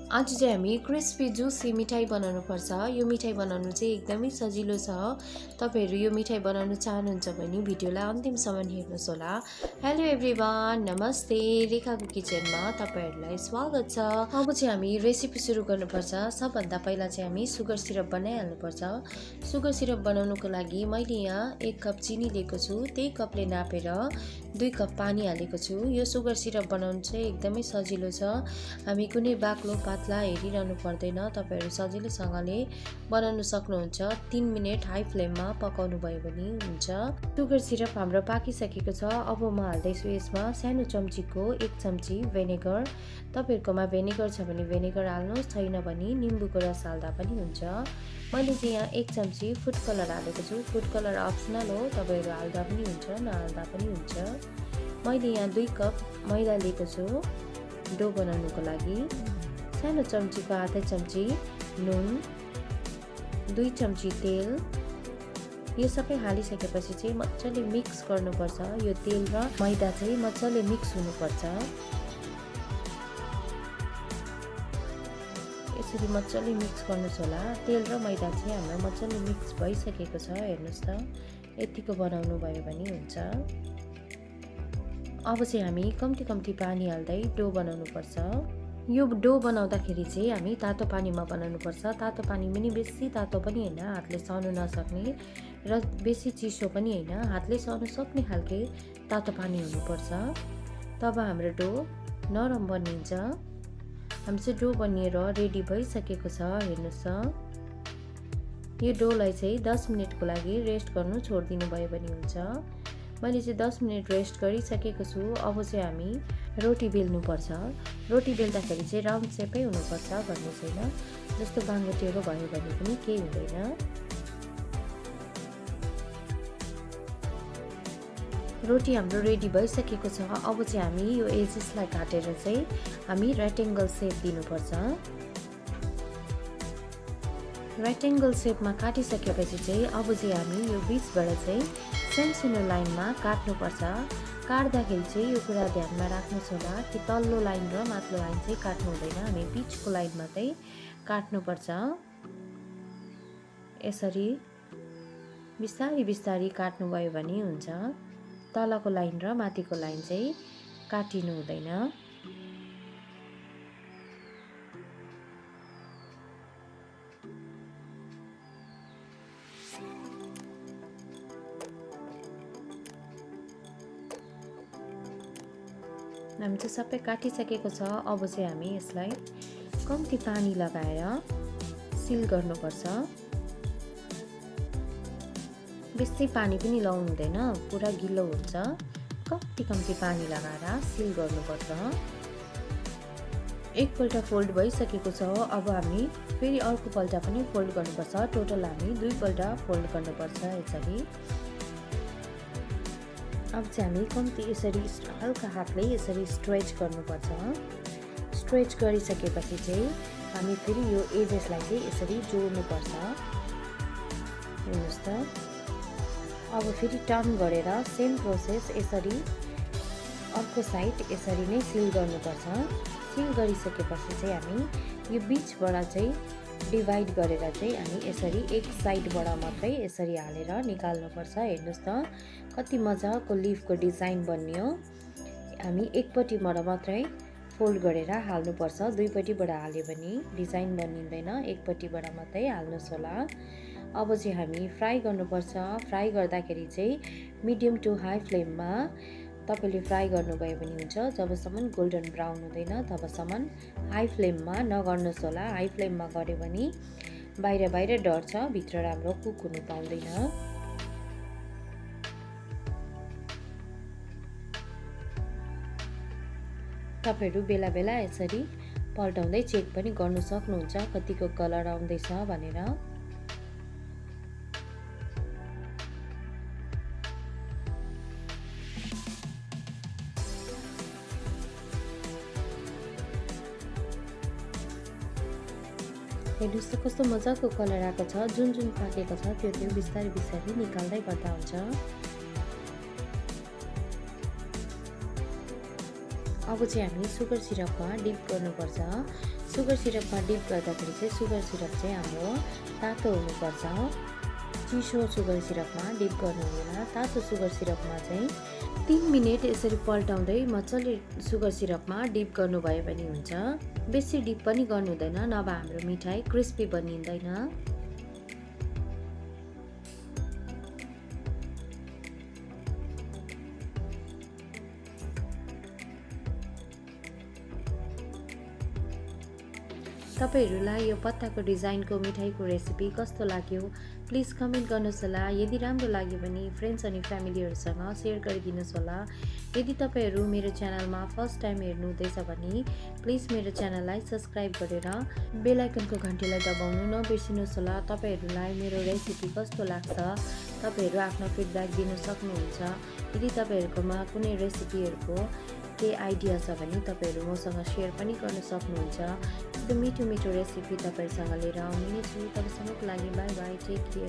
आज चाहिँ हामी क्रिस्पी जुसी मिठाई बनाउनु पर्छ। यो मिठाई बनाउनु चाहिँ एकदमै सजिलो छ। तपाईहरु यो मिठाई बनाउन चाहनुहुन्छ भने भिडियोलाई अन्तिमसम्म हेर्नुहोस् होला। हेलो एभ्रीवन, नमस्ते। रेखाको किचनमा तपाईहरुलाई स्वागत छ। अब चाहिँ हामी रेसिपी सुरु गर्नुपर्छ। सबभन्दा पहिला चाहिँ हामी सुगर सिरप बनाइहाल्नु पर्छ। सुगर सिरप बनाउनुको लागि मैले यहाँ 1 कप चिनी लिएको छु। त्यही कपले नापेर 2 कप पानी हालेको छु। यो सुगर सिरप बनाउनु चाहिँ एकदमै सजिलो छ। हामी कुनै बाक्लो पातला हेरिरहनु पर्दैन। तपाईहरु सजिलैसँगले बनाउन सक्नुहुन्छ। 3 मिनेट हाई फ्लेममा पकाउनु भयो भने हुन्छ। सुगर सिरप हाम्रो पाकिसकेको छ। अब म हाल्दैछु यसमा सानो चम्चीको 1 चम्ची भेनेगर। तपाईहरुकोमा भेनेगर छ भने भेनेगर हाल्नुहोस्, छैन भने निम्बुको रस हाल्दा पनि हुन्छ। मैले चाहिँ यहाँ 1 चम्ची फुड कलर हालेको छु। फुड कलर अप्सनल हो, तपाईहरु हाल्दा पनि हुन्छ, नहाल्दा पनि हुन्छ। मैले यहाँ 2 कप मैदा लिएको छु डो बनाउनुको लागि। सानो चम्चीको आधा चम्ची नुन, 2 चम्ची तेल। यो सबै हालिसकेपछि चाहिँ मजाले मिक्स गर्नुपर्छ। यो तेल र मैदा चाहिँ मजाले मिक्स हुनुपर्छ। यसरी मजाले मिक्स गर्नुस् होला। तेल र मैदा चाहिँ हाम्रो मजाले मिक्स भइसकेको छ। हेर्नुस् त, यतिको बनाउनु भयो भने हुन्छ। अब चाहिँ हामी कम्ती पानी हाल्दै डो बनाउनु पर्छ। यो डो बनाउँदाखेरि चाहिँ हामी तातो पानीमा बनाउनु पर्छ। तातो पानी पनि बेसी तातो पनि हैन, हातले सहनु नसक्ने, र बेसी चिसो पनि हैन, हातले सहनु सक्ने खालके तातो पानी हुनुपर्छ। तब हाम्रो डो नरम बनिन्छ। हाम्रो चाहिँ डो बनिएर रेडी भइसकेको छ। हेर्नुस् त, यो डोलाई चाहिँ 10 मिनेटको लागि रेस्ट गर्नु छोड्दिनु भयो भने हुन्छ। मैले चाहिँ 10 मिनेट रेस्ट गरिसकेको छु। अब चाहिँ हामी रोटी बेल्नु पर्छ। रोटी बेल्दाखेरि चाहिँ राउन्ड सेपै हुनुपर्छ भन्ने छैन। जस्तो बाङ्गो टेढो भयो भने पनि केही हुँदैन। रोटी हाम्रो रेडी भइसकेको छ। अब चाहिँ हामी यो एजेसलाई काटेर चाहिँ हामी रेक्टेंगल सेप दिनुपर्छ। रेक्टेंगल सेपमा काटिसकेपछि चाहिँ अब चाहिँ हामी यो बीचबाट चाहिँ सानो लाइनमा काट्नुपर्छ। काट्दाखेरि चाहिँ यो कुरा ध्यानमा राख्नुहोस् होला कि तल्लो लाइन र माथिल्लो लाइन चाहिँ काट्नु हुँदैन। हामी बीचको लाइनमा चाहिँ काट्नुपर्छ। यसरी बिस्तारै बिस्तारै काट्नुभयो भने हुन्छ। तलको लाइन र माथिको लाइन चाहिँ काटिनु हुँदैन। हामी चाहिँ सबै काटिसकेको छ। अब चाहिँ हामी यसलाई कम्ती पानी लगाएर सिल गर्नुपर्छ। बेसी पानी पनि लाउनु हुँदैन, पुरा गिलो हुन्छ। कम्ती पानी लगाएर सिल गर्नुपर्छ। एकपल्ट फोल्ड भइसकेको छ। अब हामी फेरि अर्को पल्ट पनि फोल्ड गर्नुपर्छ। टोटल हामी 2 पल्ट फोल्ड गर्नुपर्छ यसरी। अब चाहिँ हामी कम्ती यसरी हल्का हातले यसरी स्ट्रेच गर्नुपर्छ। स्ट्रेच गरिसकेपछि चाहिँ हामी फेरि यो एजेसलाई चाहिँ यसरी जोड्नुपर्छ। हेर्नुहोस् त, अब फेरि टर्न गरेर सेम प्रोसेस यसरी अर्को साइड यसरी नै सिल गर्नुपर्छ। सिल गरिसकेपछि चाहिँ हामी यो बीचबाट चाहिँ डिवाइड गरेर चाहिँ हामी यसरी एक साइडबाट मात्रै यसरी हालेर निकाल्नुपर्छ। हेर्नुहोस् त, कति मजाको लिफको डिजाइन बन्यो। हामी एकपट्टिबाट मात्रै फोल्ड गरेर हाल्नुपर्छ। दुईपट्टिबाट हाल्यो भने डिजाइन बनिँदैन। एकपट्टिबाट मात्रै हाल्नुहोस् होला। अब चाहिँ हामी फ्राई गर्नुपर्छ। फ्राई गर्दाखेरि चाहिँ मिडियम टु हाई फ्लेममा तपाईले फ्राई गर्नुभयो भने हुन्छ। जबसम्म गोल्डन ब्राउन हुँदैन तबसम्म हाई फ्लेममा नगर्नुहोस् होला। हाई फ्लेममा गर्यो भने बाहिर डढ्छ, भित्र राम्रो कुक हुनु पाउँदैन। तपाईहरु बेला बेला यसरी पल्टाउँदै चेक पनि गर्न सक्नुहुन्छ कतिको कलर आउँदैछ भनेर। हेर्नुहोस् त कस्तो मजाको कलर आएको छ। जुन पाकेको छ त्यो बिस्तारै बिस्तारै निकाल्दै गर्दा हुन्छ। अब चाहिँ हामी सुगर सिरपमा डिप गर्नुपर्छ। सुगर सिरपमा डिप गर्दाखेरि चाहिँ सुगर सिरप चाहिँ हाम्रो तातो हुनुपर्छ। चिसो सुगर सिरपमा डिप गर्नु हुँदैन। तातो सुगर सिरपमा चाहिँ 3 मिनेट यसरी पल्टाउँदै मजाले सुगर सिरपमा डिप गर्नुभयो भने हुन्छ। बेसी डिप पनि गर्नु हुँदैन, नभए हाम्रो मिठाई क्रिस्पी बनिँदैन। तपाईहरुलाई यो पत्ताको डिजाइनको मिठाईको रेसिपी कस्तो लाग्यो प्लिज कमेन्ट गर्नुहोस् होला। यदि राम्रो लाग्यो भने फ्रेन्ड्स अनि फ्यामिलीहरुसँग शेयर गरिदिनुहोस् होला। यदि तपाईहरु मेरो च्यानलमा फर्स्ट टाइम हेर्नु हुँदैछ भने प्लिज मेरो च्यानललाई सब्स्क्राइब गरेर बेल आइकनको घण्टीलाई दबाउनु नबिर्सिनुहोस् होला। तपाईहरुलाई मेरो रेसिपी कस्तो लाग्छ तपाईहरु आफ्नो फिडब्याक दिन सक्नुहुन्छ। यदि तपाईहरुकोमा कुनै रेसिपीहरुको के आइडिया छ भने तपाईहरु मसँग शेयर पनि गर्न सक्नुहुन्छ। एकदम मिठो मिठो रेसिपी तपाईहरुसँग लिएर आउने छु। तबसम्मको लागि बाइ बाइ, टेक केयर।